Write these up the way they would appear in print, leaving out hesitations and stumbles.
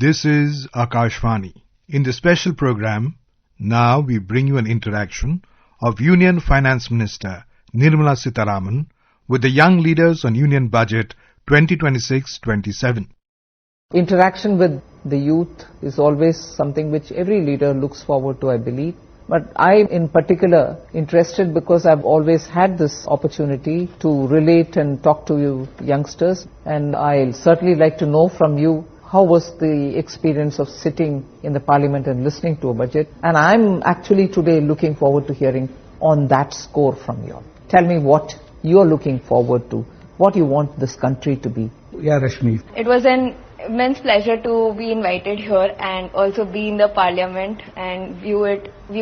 This is Akashvani. In the special program, now we bring you an interaction of Union Finance Minister Nirmala Sitharaman with the young leaders on Union Budget 2026-27. Interaction with the youth is always something which every leader looks forward to, I believe. But I, in particular, interested because I've always had this opportunity to relate and talk to you youngsters. And I'll certainly like to know from you, how was the experience of sitting in the Parliament and listening to a budget? And I'm actually today looking forward to hearing on that score from you. Tell me what you're looking forward to, what you want this country to be. Yeah, Rashmi. It was an immense pleasure to be invited here and also be in the Parliament and view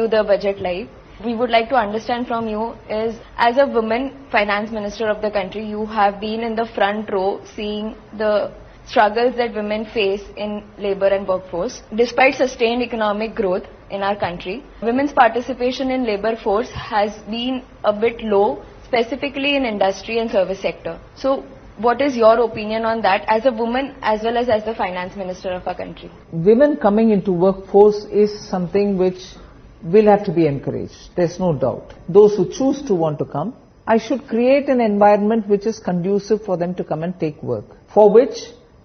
the budget live. We would like to understand from you is, as a woman Finance Minister of the country, you have been in the front row seeing the struggles that women face in labor and workforce. Despite sustained economic growth in our country, women's participation in labor force has been a bit low, specifically in industry and service sector. So what is your opinion on that as a woman as well as the Finance Minister of our country? Women coming into workforce is something which will have to be encouraged. There's no doubt. Those who choose to want to come, I should create an environment which is conducive for them to come and take work, for which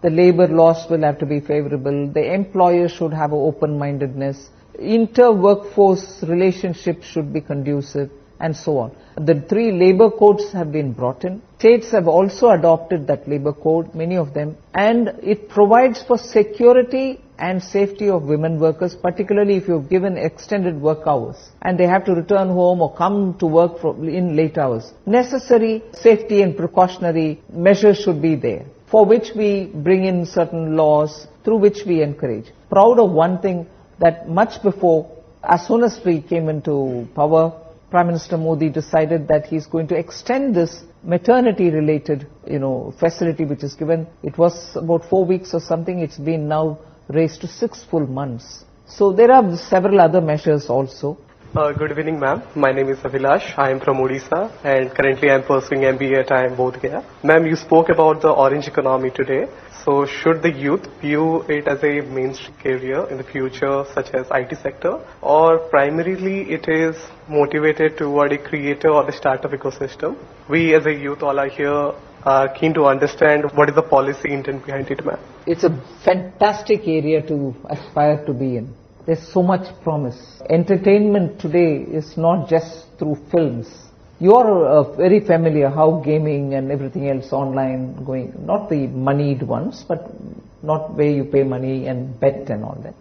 the labor laws will have to be favorable, the employer should have an open-mindedness, inter-workforce relationships should be conducive, and so on. The 3 labor codes have been brought in. States have also adopted that labor code, many of them, and it provides for security and safety of women workers, particularly if you've given extended work hours and they have to return home or come to work in late hours. Necessary safety and precautionary measures should be there, for which we bring in certain laws, through which we encourage. Proud of one thing, that much before, as soon as we came into power, Prime Minister Modi decided that he's going to extend this maternity-related, facility which is given. It was about 4 weeks or something. It's been now raised to 6 full months. So there are several other measures also. Good evening, ma'am. My name is Abhilash. I am from Odisha and currently I am pursuing MBA at IIM Bodh Gaya. Ma'am, you spoke about the orange economy today. So should the youth view it as a mainstream career in the future, such as IT sector, or primarily it is motivated toward a creator or a startup ecosystem? We as a youth all are here are keen to understand what is the policy intent behind it, ma'am. It's a fantastic area to aspire to be in. There's so much promise. Entertainment today is not just through films. You're very familiar how gaming and everything else online going, not the moneyed ones, but not where you pay money and bet and all that.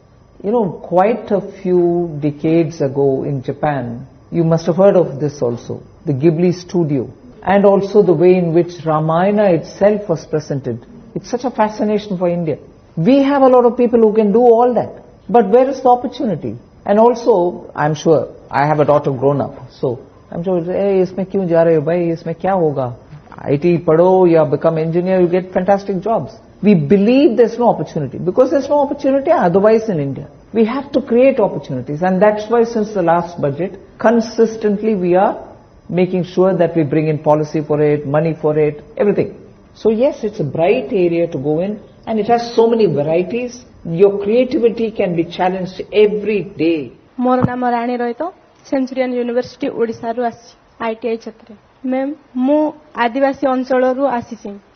Quite a few decades ago in Japan, you must have heard of this also, the Ghibli studio, and also the way in which Ramayana itself was presented. It's such a fascination for India. We have a lot of people who can do all that. But where is the opportunity? And also, I'm sure, I have a daughter grown up, so I'm sure, hey, isme kyun ja rahe ho bhai, isme kya hoga? IT padho ya become engineer, you get fantastic jobs. We believe there's no opportunity, because there's no opportunity otherwise in India. We have to create opportunities, and that's why since the last budget, consistently we are making sure that we bring in policy for it, money for it, everything. So yes, it's a bright area to go in, and it has so many varieties. Your creativity can be challenged every day. मोर नाम राणी रहित Centurion university Odisha रु आसी ITI छात्र ma'am मु आदिवासी अंचल रु आसी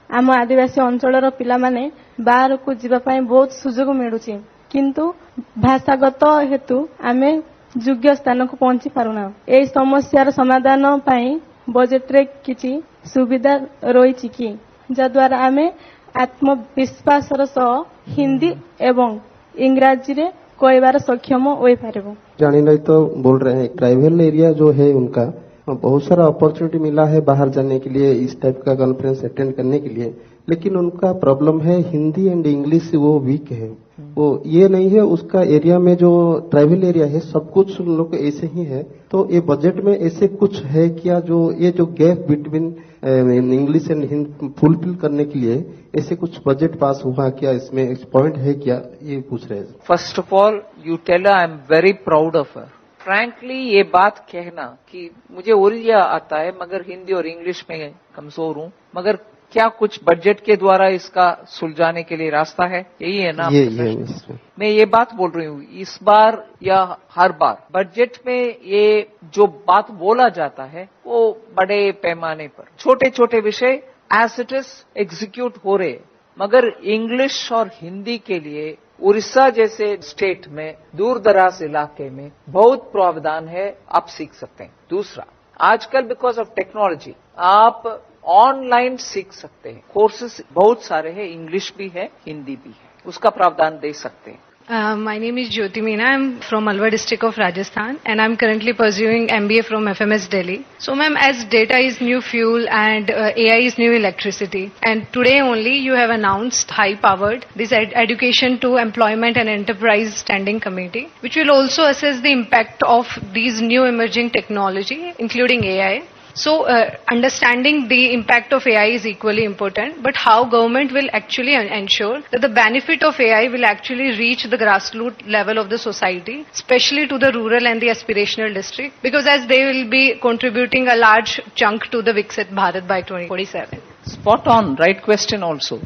आम आदिवासी अंचल रो पिला माने बाहर को जीवा पई बहुत सुजोग मिलुची किंतु भाषागत हेतु आमे योग्य स्थान को पहुंची पारुना ए समस्यार समाधान पई बजेट रे किछि सुविधा रहिछि कि जद्वारा आमे आत्मविश्वास सह हिंदी एवं इंग्राजी रे कहबार सक्षम होई पारबो। जानी नहीं तो बोल रहे हैं ट्राइबल एरिया जो है उनका बहुत सारा अपॉर्चुनिटी मिला है बाहर जाने के लिए, इस टाइप का कॉन्फ्रेंस अटेंड करने के लिए, लेकिन उनका प्रॉब्लम है हिंदी एंड इंग्लिश वो वीक है। वो ये नहीं है उसका एरिया में जो ट्राइबल एरिया है सब कुछ उन लोग ऐसे ही है। तो ये बजट में ऐसे कुछ है क्या जो ये जो gap between English and Hindi fulfil करने के लिए ऐसे कुछ बजट पास हुआ क्या, इसमें एक पॉइंट है क्या, ये पूछ रहे हैं। First of all you tell I am very proud of her. Frankly ये बात कहना कि मुझे ओरिया आता है मगर हिंदी और इंग्लिश में कमजोर हूँ, मगर क्या कुछ बजट के द्वारा इसका सुलझाने के लिए रास्ता है? यही है ना? ये मैं ये बात बोल रही हूँ, इस बार या हर बार बजट में ये जो बात बोला जाता है वो बड़े पैमाने पर छोटे छोटे विषय एज इट इज एग्जीक्यूट हो रहे, मगर इंग्लिश और हिंदी के लिए उड़ीसा जैसे स्टेट में दूर दराज इलाके में बहुत प्रावधान है, आप सीख सकते हैं। दूसरा, आजकल बिकॉज ऑफ टेक्नोलॉजी आप ऑनलाइन सीख सकते हैं, कोर्सेज बहुत सारे हैं, इंग्लिश भी है हिंदी भी है, उसका प्रावधान दे सकते हैं। My name is Jyoti Meena. I'm from Alwar district of Rajasthan and I'm currently pursuing MBA from FMS Delhi. So ma'am, as data is new fuel and AI is new electricity, and today only you have announced high powered this education to employment and enterprise standing committee, which will also assess the impact of these new emerging technology including AI. So understanding the impact of AI is equally important, but how government will actually ensure that the benefit of AI will actually reach the grassroots level of the society, especially to the rural and the aspirational district, because as they will be contributing a large chunk to the Viksit Bharat by 2047. Spot on, right question also.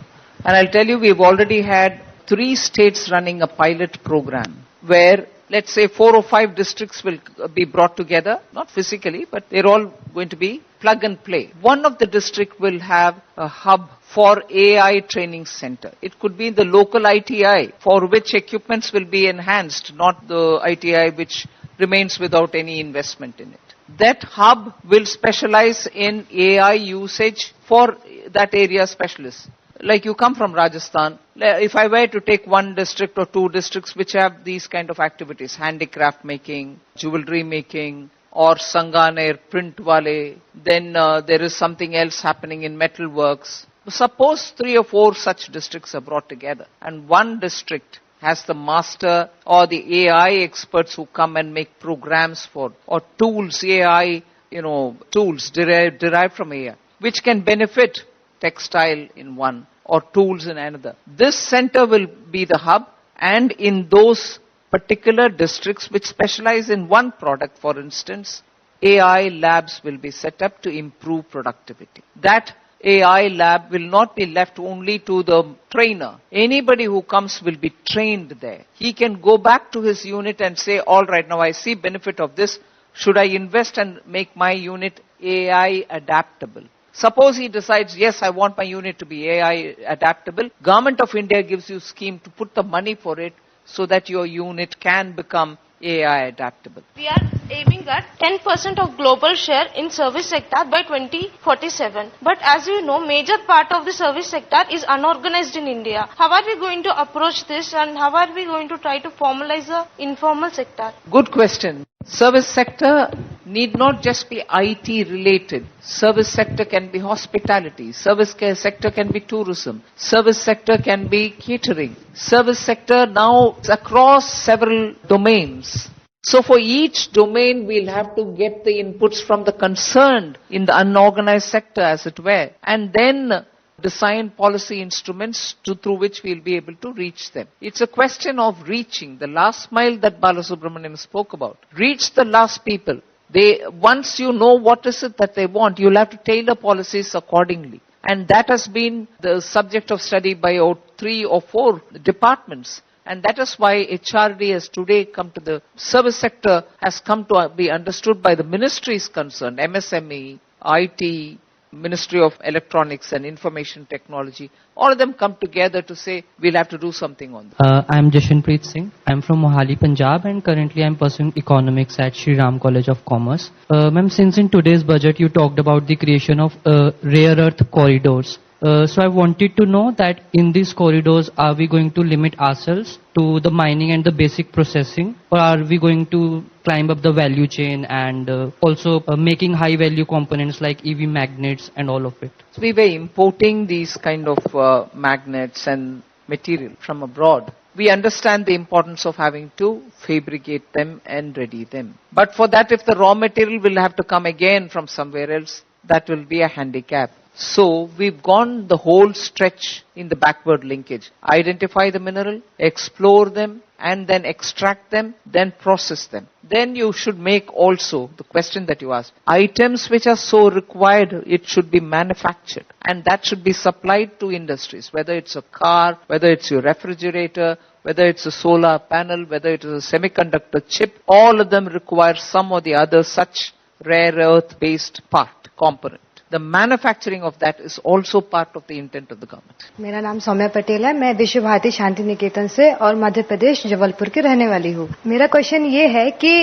And I'll tell you, we've already had 3 states running a pilot program where let's say 4 or 5 districts will be brought together, not physically, but they're all going to be plug and play. One of the district will have a hub for AI training center. It could be the local ITI for which equipments will be enhanced, not the ITI which remains without any investment in it. That hub will specialize in AI usage for that area specialists. Like you come from Rajasthan, if I were to take one district or 2 districts which have these kind of activities, handicraft making, jewelry making, or sanganer, print wale, then there is something else happening in metalworks. Suppose 3 or 4 such districts are brought together and one district has the master or the AI experts who come and make programs for, or tools, AI, tools derived from AI, which can benefit textile in one or tools in another. This center will be the hub, and in those particular districts which specialize in one product, for instance, AI labs will be set up to improve productivity. That AI lab will not be left only to the trainer. Anybody who comes will be trained there. He can go back to his unit and say, all right, now I see benefit of this. Should I invest and make my unit AI adaptable? Suppose he decides, yes, I want my unit to be AI adaptable. Government of India gives you scheme to put the money for it so that your unit can become AI adaptable. We are aiming at 10% of global share in service sector by 2047. But as you know, major part of the service sector is unorganized in India. How are we going to approach this, and how are we going to try to formalize the informal sector? Good question. Service sector need not just be IT related. Service sector can be hospitality. Service sector can be tourism. Service sector can be catering. Service sector now is across several domains. So for each domain, we'll have to get the inputs from the concerned in the unorganized sector, as it were, and then design policy instruments through which we'll be able to reach them. It's a question of reaching the last mile that Balasubramaniam spoke about. Reach the last people. Once you know what is it that they want, you'll have to tailor policies accordingly. And that has been the subject of study by 3 or 4 departments. And that is why HRD has today come to the service sector, has come to be understood by the ministries concerned, MSME, IT, Ministry of Electronics and Information Technology. All of them come together to say, we'll have to do something on that. I'm Jashanpreet Singh. I'm from Mohali, Punjab, and currently I'm pursuing economics at Shri Ram College of Commerce. Ma'am, since in today's budget you talked about the creation of rare earth corridors. So I wanted to know that in these corridors, are we going to limit ourselves to the mining and the basic processing, or are we going to climb up the value chain and also making high value components like EV magnets and all of it? So we were importing these kind of magnets and material from abroad. We understand the importance of having to fabricate them and ready them. But for that, if the raw material will have to come again from somewhere else, that will be a handicap. So we've gone the whole stretch in the backward linkage. Identify the mineral, explore them, and then extract them, then process them. Then you should make also, the question that you asked, items which are so required, it should be manufactured. And that should be supplied to industries, whether it's a car, whether it's your refrigerator, whether it's a solar panel, whether it is a semiconductor chip, all of them require some or the other such rare earth based component. The manufacturing of that is also part of the intent of the government. मेरा नाम सौम्या पटेल है। मैं विश्व भारती शांति निकेतन से और मध्य प्रदेश जबलपुर की रहने वाली हूँ। मेरा क्वेश्चन ये है कि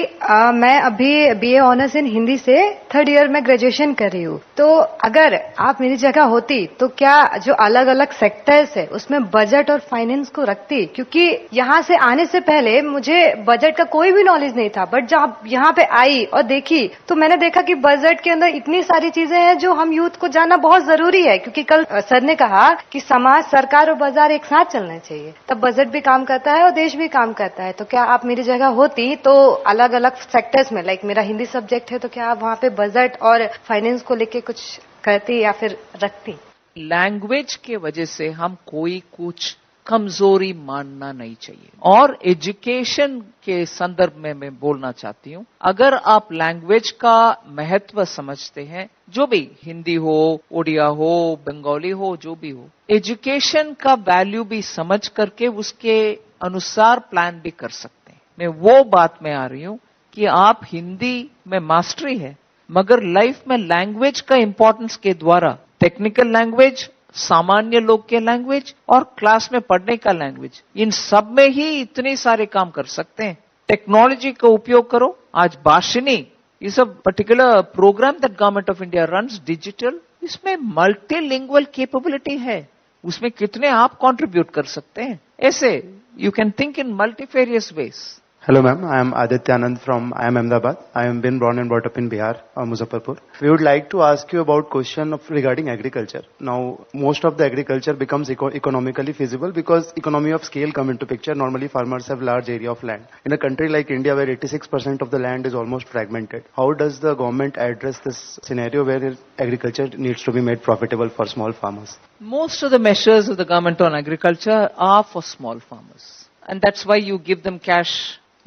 मैं अभी बीए ऑनर्स इन हिंदी से 3rd ईयर में ग्रेजुएशन कर रही हूँ। तो अगर आप मेरी जगह होती तो क्या जो अलग अलग सेक्टर्स है उसमें बजट और फाइनेंस को रखती? क्योंकि यहाँ से आने से पहले मुझे बजट का कोई भी नॉलेज नहीं था, बट जब यहाँ पे आई और देखी तो मैंने देखा कि बजट के अंदर इतनी सारी चीजें हैं जो हम यूथ को जानना बहुत जरूरी है। क्योंकि कल सर ने कहा कि समाज, सरकार और बाजार एक साथ चलना चाहिए, तब बजट भी काम करता है और देश भी काम करता है। तो क्या आप मेरी जगह होती तो अलग अलग सेक्टर्स में, लाइक मेरा हिंदी सब्जेक्ट है, तो क्या आप वहाँ पे बजट और फाइनेंस को लेके कुछ करती या फिर रखती? लैंग्वेज के वजह से हम कोई कुछ कमजोरी मानना नहीं चाहिए। और एजुकेशन के संदर्भ में मैं बोलना चाहती हूँ, अगर आप लैंग्वेज का महत्व समझते हैं, जो भी हिंदी हो, ओडिया हो, बंगाली हो, जो भी हो, एजुकेशन का वैल्यू भी समझ करके उसके अनुसार प्लान भी कर सकते हैं। मैं वो बात में आ रही हूँ कि आप हिंदी में मास्टरी है, मगर लाइफ में लैंग्वेज का इंपॉर्टेंस के द्वारा टेक्निकल लैंग्वेज, सामान्य लोग के लैंग्वेज और क्लास में पढ़ने का लैंग्वेज, इन सब में ही इतने सारे काम कर सकते हैं। टेक्नोलॉजी का उपयोग करो। आज Bhashini is a particular programme that government of India runs digital, इसमें मल्टीलिंगुअल कैपेबिलिटी है, उसमें कितने आप कंट्रीब्यूट कर सकते हैं। ऐसे you can think in multifarious ways. Hello ma'am, I am Aditya Anand from Ahmedabad. I am been born and brought up in Bihar, Muzaffarpur. We would like to ask you about question of regarding agriculture. Now, most of the agriculture becomes economically feasible because economy of scale come into picture. Normally farmers have large area of land. In a country like India where 86% of the land is almost fragmented, how does the government address this scenario where agriculture needs to be made profitable for small farmers? Most of the measures of the government on agriculture are for small farmers. And that's why you give them cash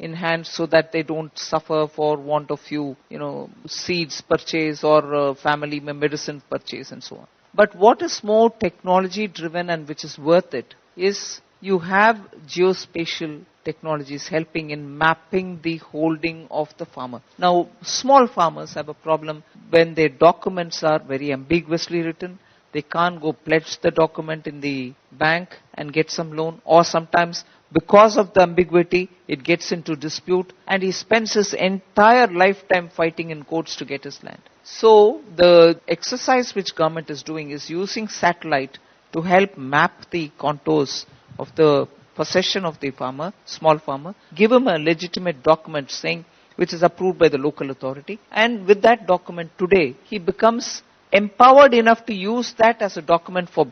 in hand so that they don't suffer for want of few, seeds purchase or family medicine purchase and so on. But what is more technology driven and which is worth it is you have geospatial technologies helping in mapping the holding of the farmer. Now, small farmers have a problem when their documents are very ambiguously written. They can't go pledge the document in the bank and get some loan, or sometimes because of the ambiguity, it gets into dispute and he spends his entire lifetime fighting in courts to get his land. So the exercise which government is doing is using satellite to help map the contours of the possession of the farmer, small farmer, give him a legitimate document saying, which is approved by the local authority, and with that document today, he becomes empowered enough to use that as a document for,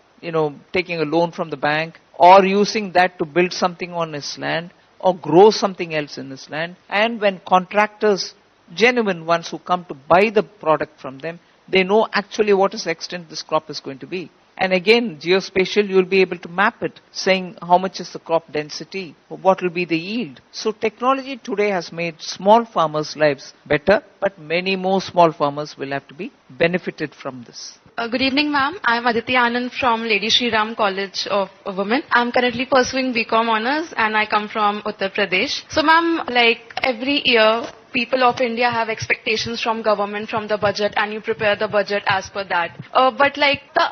taking a loan from the bank, or using that to build something on his land, or grow something else in his land. And when contractors, genuine ones who come to buy the product from them, they know actually what is the extent this crop is going to be. And again, geospatial, you will be able to map it, saying how much is the crop density, what will be the yield. So technology today has made small farmers' lives better, but many more small farmers will have to be benefited from this. Good evening, ma'am. I am Aditi Anand from Lady Shri Ram College of Women. I am currently pursuing BCom Honours and I come from Uttar Pradesh. So, ma'am, like every year, people of India have expectations from government, from the budget, and you prepare the budget as per that. But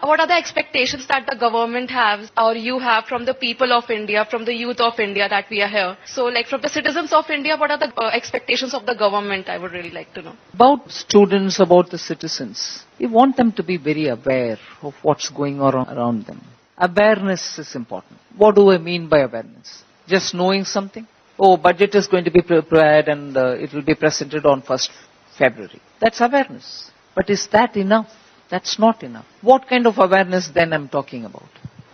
what are the expectations that the government has or you have from the people of India, from the youth of India that we are here? So, from the citizens of India, what are the expectations of the government? I would really like to know. About students, about the citizens, we want them to be very aware of what's going on around them. Awareness is important. What do I mean by awareness? Just knowing something? Oh, budget is going to be prepared and it will be presented on 1st February. That's awareness. But is that enough? That's not enough. What kind of awareness then I'm talking about?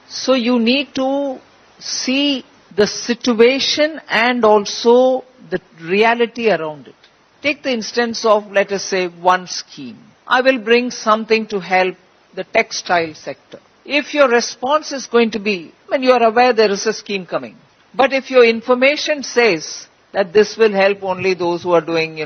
So you need to see the situation and also the reality around it. Take the instance of, let us say, one scheme. I will bring something to help the textile sector. If your response is going to be, when you are aware there is a scheme coming, but if your information says that this will help only those who are doing,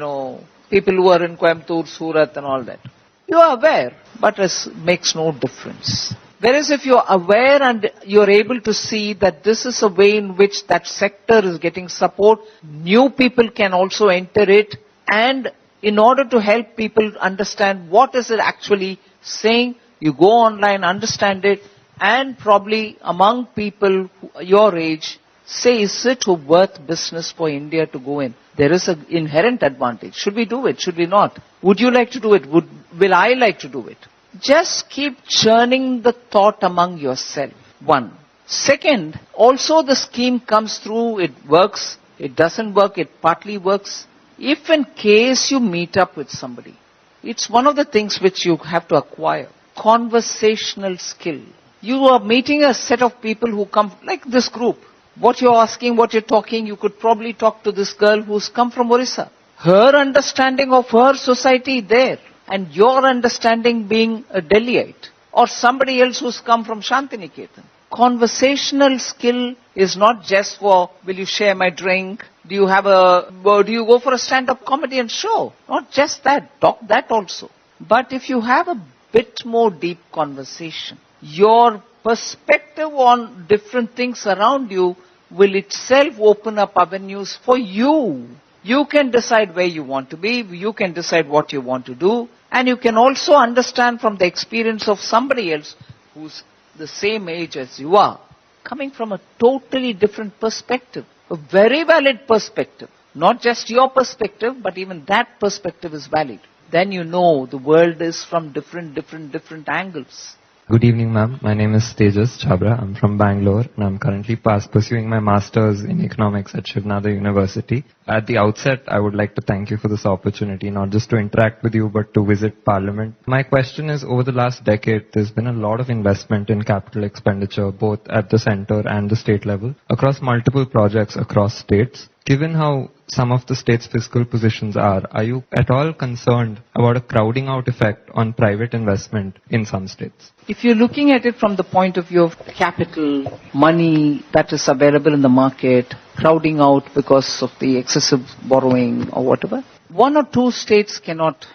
people who are in Coimbatore, Surat and all that, you are aware, but it makes no difference. Whereas if you are aware and you are able to see that this is a way in which that sector is getting support, new people can also enter it, and in order to help people understand what is it actually saying, you go online, understand it, and probably among people your age, say, is it worth business for India to go in? There is an inherent advantage. Should we do it? Should we not? Would you like to do it? Will I like to do it? Just keep churning the thought among yourself. One. Second, also the scheme comes through, it works, it doesn't work, it partly works. If in case you meet up with somebody, it's one of the things which you have to acquire. Conversational skill. You are meeting a set of people who come, like this group. What you're asking, what you're talking, you could probably talk to this girl who's come from Orissa. Her understanding of her society there, and your understanding being a Delhiite, or somebody else who's come from Shantiniketan. Conversational skill is not just for, will you share my drink? Do you go for a stand-up comedy and show? Not just that, talk that also. But if you have a bit more deep conversation, your perspective on different things around you will itself open up avenues for you. You can decide where you want to be, you can decide what you want to do, and you can also understand from the experience of somebody else who's the same age as you are, coming from a totally different perspective, a very valid perspective. Not just your perspective, but even that perspective is valid. Then you know the world is from different angles. Good evening, ma'am. My name is Tejas Chabra. I'm from Bangalore, and I'm currently pursuing my master's in economics at Shivnada University. At the outset, I would like to thank you for this opportunity, not just to interact with you, but to visit Parliament. My question is, over the last decade, there's been a lot of investment in capital expenditure, both at the center and the state level, across multiple projects across states. Given how some of the state's fiscal positions are you at all concerned about a crowding out effect on private investment in some states? If you're looking at it from the point of view of capital, money that is available in the market, crowding out because of the excessive borrowing or whatever, one or two states cannot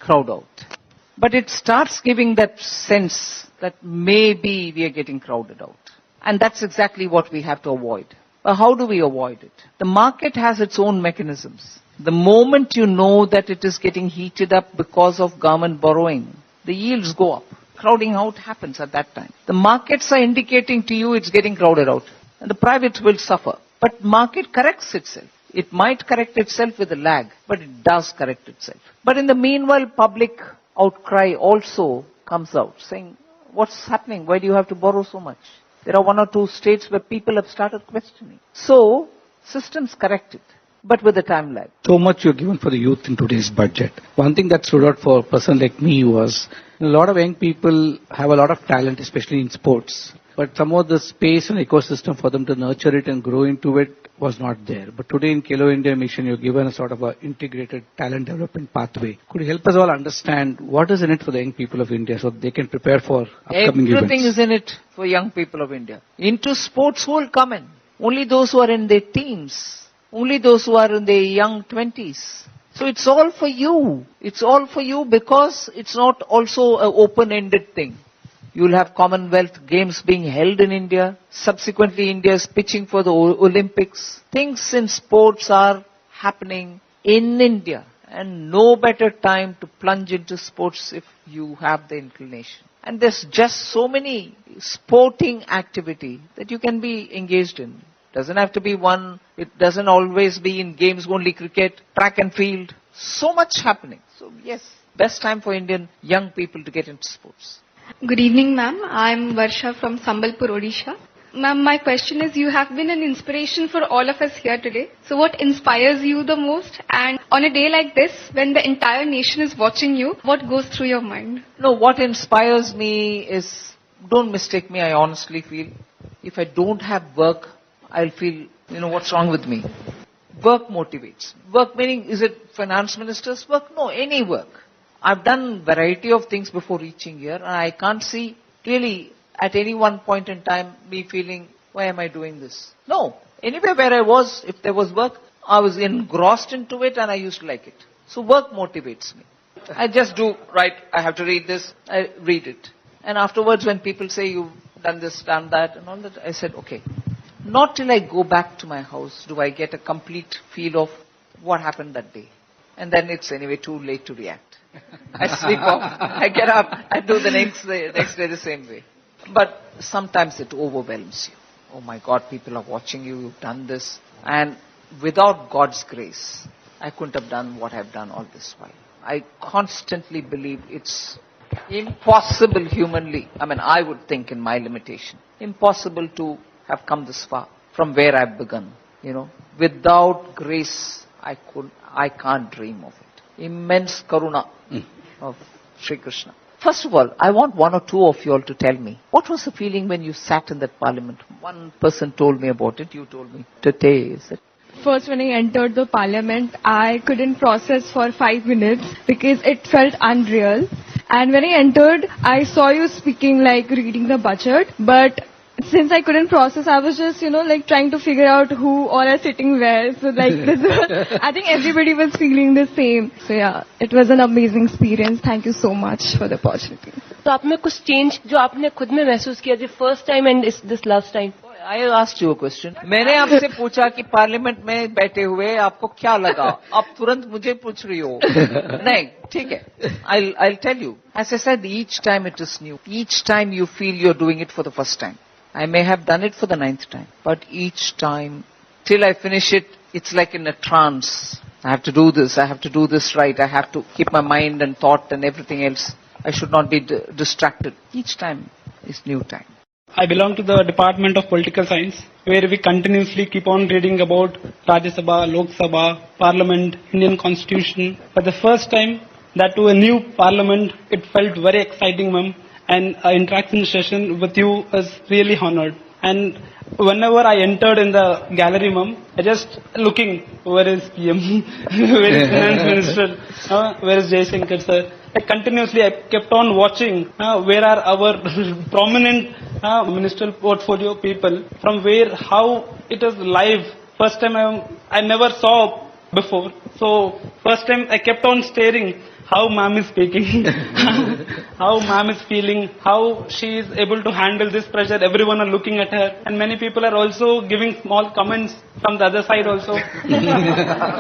crowd out. But it starts giving that sense that maybe we are getting crowded out. And that's exactly what we have to avoid. How do we avoid it? The market has its own mechanisms. The moment you know that it is getting heated up because of government borrowing, the yields go up. Crowding out happens at that time. The markets are indicating to you it's getting crowded out. And the private will suffer. But market corrects itself. It might correct itself with a lag, but it does correct itself. But in the meanwhile, public outcry also comes out, saying, what's happening? Why do you have to borrow so much? There are one or two states where people have started questioning. So, systems correct it, but with a time lag. So much you're given for the youth in today's budget. One thing that stood out for a person like me was, a lot of young people have a lot of talent, especially in sports. But some of the space and ecosystem for them to nurture it and grow into it was not there. But today in Khelo India Mission, you're given a sort of an integrated talent development pathway. Could you help us all understand what is in it for the young people of India so they can prepare for upcoming Everything events? is in it for young people of India. Into sports, who will come in? Only those who are in their teens. Only those who are in their young 20s. So it's all for you. It's all for you because it's not also an open-ended thing. You'll have Commonwealth Games being held in India. Subsequently, India is pitching for the Olympics. Things in sports are happening in India. And no better time to plunge into sports if you have the inclination. And there's just so many sporting activity that you can be engaged in. Doesn't have to be one. It doesn't always be in games only, cricket, track and field. So much happening. So yes, best time for Indian young people to get into sports. Good evening, ma'am. I'm Varsha from Sambalpur, Odisha. Ma'am, my question is, you have been an inspiration for all of us here today. So what inspires you the most? And on a day like this, when the entire nation is watching you, what goes through your mind? No, what inspires me is, don't mistake me, I honestly feel, if I don't have work, I'll feel, what's wrong with me? Work motivates. Work meaning, is it finance minister's work? No, any work. I've done variety of things before reaching here, and I can't see really at any one point in time me feeling, why am I doing this? No. Anywhere where I was, if there was work, I was engrossed into it and I used to like it. So work motivates me. I just do, right, I have to read this, I read it. And afterwards when people say you've done this, done that and all that, I said, okay. Not till I go back to my house do I get a complete feel of what happened that day. And then it's anyway too late to react. I sleep off, I get up, I do the next day the same way. But sometimes it overwhelms you. Oh my God, people are watching you, you've done this. And without God's grace, I couldn't have done what I've done all this while. I constantly believe it's impossible humanly, I would think in my limitation, impossible to have come this far from where I've begun. Without grace, I can't dream of it. Immense karuna of Sri Krishna. First of all, I want one or two of you all to tell me, what was the feeling when you sat in that parliament? One person told me about it, you told me. Today, is it? First, when I entered the parliament, I couldn't process for 5 minutes because it felt unreal. And when I entered, I saw you speaking like reading the budget, but since I couldn't process, I was just, trying to figure out who all are sitting where. So I think everybody was feeling the same. So yeah, it was an amazing experience. Thank you so much for the opportunity. तो आप में कुछ change जो आपने खुद में महसूस किया जो first time and this last time? I asked you a question. मैंने आपसे पूछा कि पार्लियामेंट में बैठे हुए आपको क्या लगा? आप तुरंत मुझे पूछ रही हो. नहीं, ठीक है. I'll tell you. As I said, each time it is new. Each time you feel you're doing it for the first time. I may have done it for the 9th time, but each time, till I finish it, it's like in a trance. I have to do this, I have to do this right, I have to keep my mind and thought and everything else. I should not be distracted. Each time is new time. I belong to the Department of Political Science, where we continuously keep on reading about Rajya Sabha, Lok Sabha, Parliament, Indian Constitution. For the first time, that to a new Parliament, it felt very exciting, ma'am. And an interaction session with you is really honored. And whenever I entered in the gallery, ma'am, I just looking, where is PM, where is Finance Minister, where is Jaishankar sir. I kept on watching where are our prominent ministerial portfolio people, from where, how it is live. First time I never saw before. So first time I kept on staring how ma'am is speaking, how ma'am is feeling, how she is able to handle this pressure. Everyone are looking at her, and many people are also giving small comments from the other side also.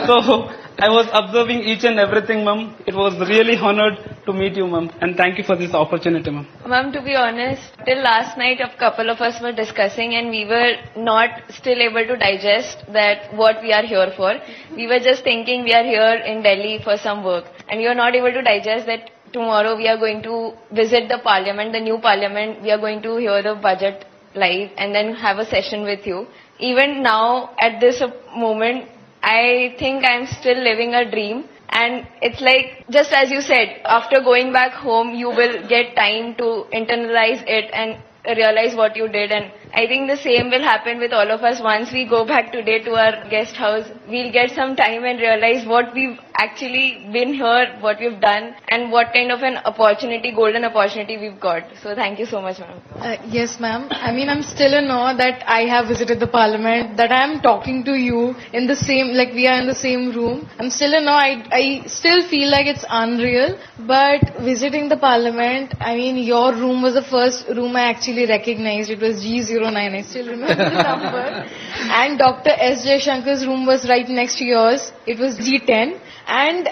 So I was observing each and everything, ma'am. It was really honored to meet you, ma'am, and thank you for this opportunity, ma'am. Ma'am, to be honest, till last night a couple of us were discussing and we were not still able to digest that what we are here for. We were just thinking we are here in Delhi for some work, and we are not able to digest that tomorrow we are going to visit the parliament, the new parliament. We are going to hear the budget live and then have a session with you. Even now, at this moment, I think I'm still living a dream. And it's like, just as you said, after going back home, you will get time to internalize it and realize what you did. And I think the same will happen with all of us. Once we go back today to our guest house, we'll get some time and realize what we've actually been here, what we've done, and what kind of an opportunity, golden opportunity we've got. So thank you so much, ma'am. Yes, ma'am. I'm still in awe that I have visited the parliament, that I'm talking to you in the same, like we are in the same room. I'm still in awe. I still feel like it's unreal, but visiting the parliament, your room was the first room I actually recognized. It was G09. I still remember the number. And Dr. S. Jaishankar's room was right next to yours. It was G10. And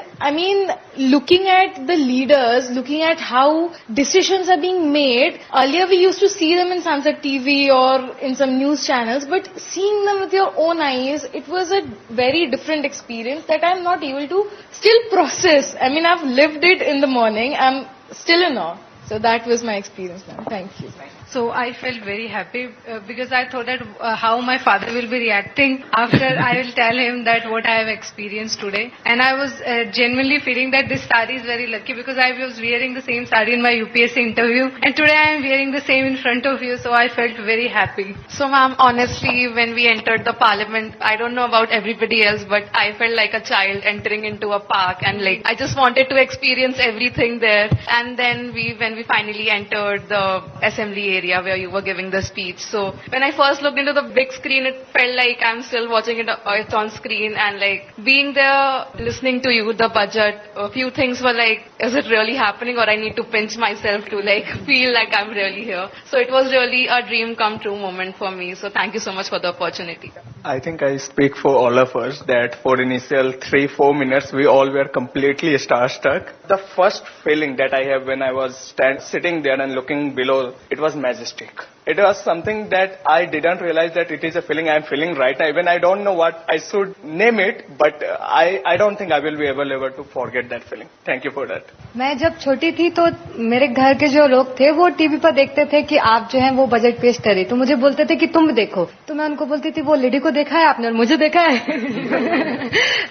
looking at the leaders, looking at how decisions are being made, earlier we used to see them in Sunset TV or in some news channels, but seeing them with your own eyes, it was a very different experience that I'm not able to still process. I've lived it in the morning. I'm still in awe. So that was my experience, ma'am. Thank you. So I felt very happy because I thought that how my father will be reacting after I will tell him that what I have experienced today. And I was genuinely feeling that this sari is very lucky because I was wearing the same sari in my UPSC interview and today I am wearing the same in front of you. So I felt very happy. So ma'am, honestly, when we entered the parliament, I don't know about everybody else, but I felt like a child entering into a park and like I just wanted to experience everything there. And then when we finally entered the assembly area where you were giving the speech. So when I first looked into the big screen, it felt like I'm still watching it on screen, and like being there, listening to you, the budget, a few things were like, is it really happening, or I need to pinch myself to like feel like I'm really here. So it was really a dream come true moment for me. So thank you so much for the opportunity. I think I speak for all of us that for initial 3-4 minutes we all were completely starstruck. The first feeling that I have when I was sitting there and looking below, it was majestic. It was something that I didn't realize that it is a feeling I am feeling right now. Even I don't know what I should name it, but I don't think I will be able ever to forget that feeling. Thank you for that. मैं जब छोटी थी तो मेरे घर के जो लोग थे वो टीवी पर देखते थे कि आप जो हैं वो बजट पेश करें, तो मुझे बोलते थे कि तुम भी देखो, तो मैं उनको बोलती थी वो लेडी को देखा है आपने और मुझे देखा है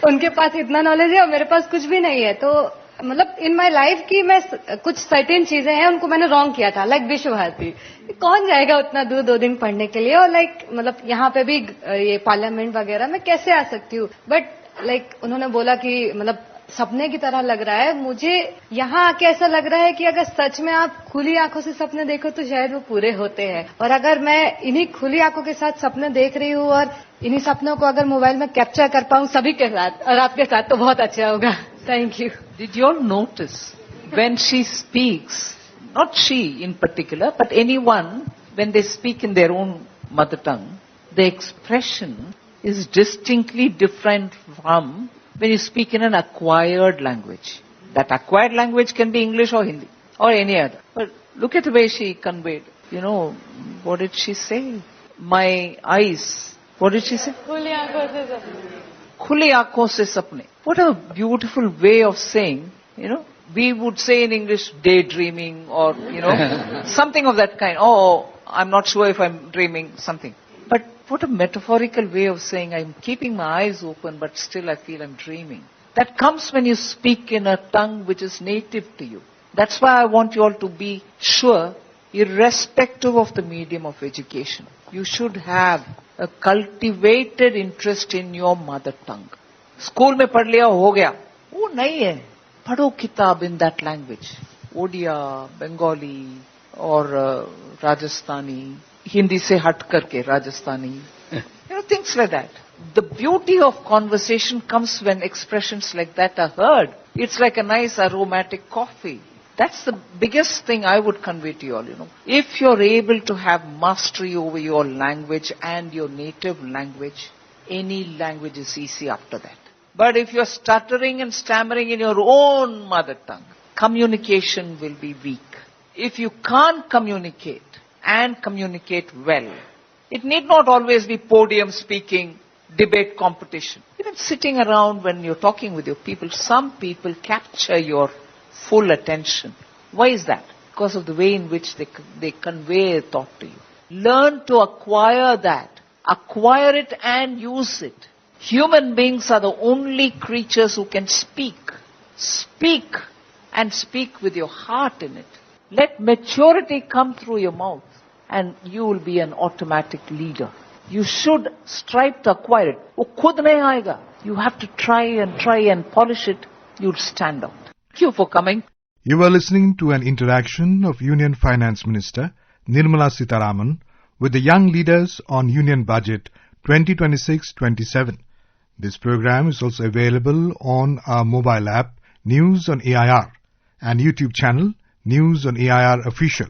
उनके पास इतना नॉलेज है और मेरे पास कुछ भी नहीं है. तो मतलब इन माय लाइफ की मैं कुछ सर्टेन चीजें हैं उनको मैंने रॉन्ग किया था, लाइक विश्व भारती. कौन जाएगा उतना दूर 2 दिन पढ़ने के लिए, और लाइक मतलब यहाँ पे भी ये पार्लियामेंट वगैरह में कैसे आ सकती हूँ. बट लाइक उन्होंने बोला कि मतलब सपने की तरह लग रहा है. मुझे यहाँ आके ऐसा लग रहा है कि अगर सच में आप खुली आंखों से सपने देखो तो शायद वो पूरे होते हैं. और अगर मैं इन्हीं खुली आंखों के साथ सपने देख रही हूँ और इन्हीं सपनों को अगर मोबाइल में कैप्चर कर पाऊँ सभी के साथ और आपके साथ, तो बहुत अच्छा होगा. Thank you. Did you all notice when she speaks, not she in particular, but anyone, when they speak in their own mother tongue, the expression is distinctly different from when you speak in an acquired language. That acquired language can be English or Hindi or any other. But look at the way she conveyed. You know, what did she say? My eyes. What did she say? Khuli aankhon se sapne. What a beautiful way of saying, you know. We would say in English daydreaming or, you know, something of that kind. Oh, I'm not sure if I'm dreaming, something. But what a metaphorical way of saying I'm keeping my eyes open but still I feel I'm dreaming. That comes when you speak in a tongue which is native to you. That's why I want you all to be sure, irrespective of the medium of education, you should have a cultivated interest in your mother tongue. School में पढ़ लिया हो गया, वो नहीं है. पढ़ो किताब in that language. Odia, Bengali और राजस्थानी, हिंदी से हट करके Rajasthani. You know, things like that. The beauty of conversation comes when expressions like that are heard. It's like a nice aromatic coffee. That's the biggest thing I would convey to you all, you know. If you're able to have mastery over your language and your native language, any language is easy after that. But if you're stuttering and stammering in your own mother tongue, communication will be weak. If you can't communicate and communicate well, it need not always be podium speaking, debate competition. Even sitting around when you're talking with your people, some people capture your full attention. Why is that? Because of the way in which they convey a thought to you. Learn to acquire that. Acquire it and use it. Human beings are the only creatures who can speak. Speak and speak with your heart in it. Let maturity come through your mouth and you will be an automatic leader. You should strive to acquire it. वो खुद नहीं आएगा. You have to try and polish it. You'll stand out. Thank you for coming. You were listening to an interaction of Union Finance Minister Nirmala Sitharaman with the young leaders on Union Budget 2026-27. This program is also available on our mobile app News on AIR and YouTube channel News on AIR Official.